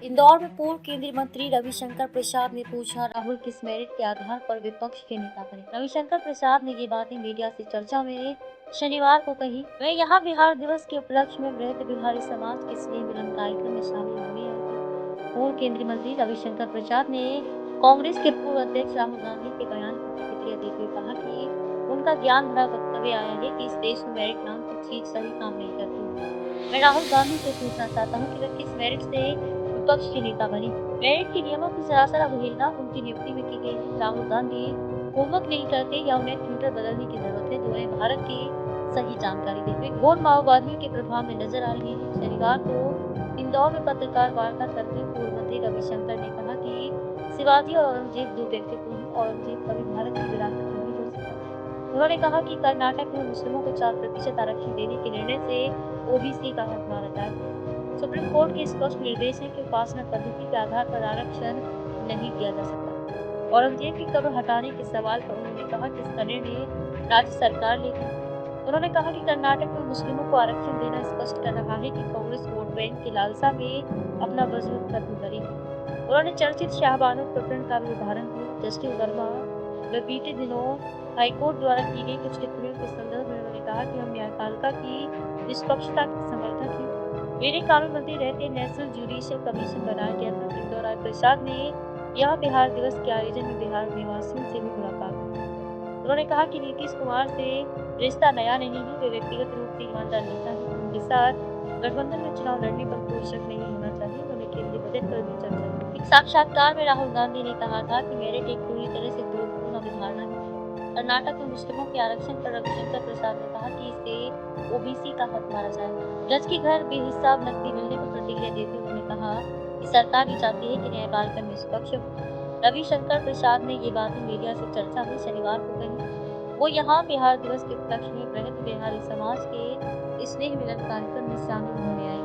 इंदौर में पूर्व केंद्रीय मंत्री रविशंकर प्रसाद ने पूछा, राहुल किस मेरिट के आधार पर विपक्ष के नेता बने। रविशंकर प्रसाद ने ये बातें मीडिया से चर्चा में शनिवार को कही। वे यहाँ बिहार दिवस के उपलक्ष्य में वृहद बिहारी समाज के स्नेह मिलन कार्यक्रम में शामिल हुए हैं। पूर्व केंद्रीय मंत्री रविशंकर प्रसाद ने कांग्रेस के पूर्व अध्यक्ष राहुल गांधी के बयान की प्रतिक्रिया देते हुए कहा कि उनका ज्ञान भरा वक्तव्य आया है कि इस देश में मेरिट नाम की चीज सही काम नहीं करती। मैं राहुल गांधी से पूछना चाहता हूँ कि वे किस मेरिट से विपक्ष के नेता बनी। मेरिट के नियमों की सरासर अवहेलना उनकी नियुक्ति में की गई है। राहुल गांधी होमवर्क नहीं करते या उन्हें ट्विटर बदलने की जरूरत है जो उन्हें भारत की सही जानकारी दे। घोर माओवादियों के प्रभाव में नजर आ रही है। शनिवार को इंदौर में पत्रकार वार्ता करते हुए पूर्व मंत्री रविशंकर ने कहा कि शिवाजी और औरंगजेब दो व्यक्तित्व हैं। औरंगजेब कभी भारत की विरासत नहीं हो सका। उन्होंने कहा कि कर्नाटक में मुस्लिमों को 4% आरक्षण देने के निर्णय से ओबीसी का हक मारा जाए। सुप्रीम कोर्ट के स्पष्ट निर्देश है कि उपासना पद्धति के आधार पर आरक्षण नहीं दिया जा सकता। औरंगजेब की कब्र हटाने के सवाल पर उन्होंने कहा कि इसका निर्णय राज्य सरकार लेगी। उन्होंने कहा कि कर्नाटक में मुस्लिमों को आरक्षण देना स्पष्ट कर रहा है कि कांग्रेस वोट बैंक की लालसा में अपना वजूद खत्म करेगी। उन्होंने चर्चित शाहबानो प्रकरण का भी उदाहरण दिया। जस्टिस वर्मा व बीते दिनों हाईकोर्ट द्वारा की गई कुछ टिप्पणियों के संदर्भ में उन्होंने कहा कि हम न्यायपालिका की निष्पक्षता के समर्थक हैं। मेरे कानून मंत्री रहते नेशनल जुडिशियल कमीशन बनाया गया था। इंदौर राय प्रसाद ने यह बिहार दिवस के आयोजन में बिहार निवासियों से भी मुलाकात की। उन्होंने कहा कि नीतीश कुमार से रिश्ता नया नहीं है, वे व्यक्तिगत रूप से ईमानदार नेता है। उनके साथ गठबंधन में चुनाव लड़ने पर कोई शक नहीं होना चाहिए। उन्होंने केंद्रीय बजट पर भी चर्चा की। एक साक्षात्कार में राहुल गांधी ने कहा था कि मेरिट एक पूरी तरह से दोषपूर्ण अवधारणा है। कर्नाटक में मुस्लिमों के आरक्षण पर रविशंकर प्रसाद ने कहा कि इससे ओबीसी का हक मारा जाएगा। जज के घर बेहिसाब नकदी मिलने पर प्रतिक्रिया देते हुए उन्होंने कहा कि सरकार ही चाहती है कि न्यायपालिका निष्पक्ष हो। रविशंकर प्रसाद ने ये बातें मीडिया से चर्चा में शनिवार को कही। वो यहाँ बिहार दिवस के उपलक्ष्य में वृहद बिहारी समाज के स्नेह मिलन कार्यक्रम में शामिल होने आए।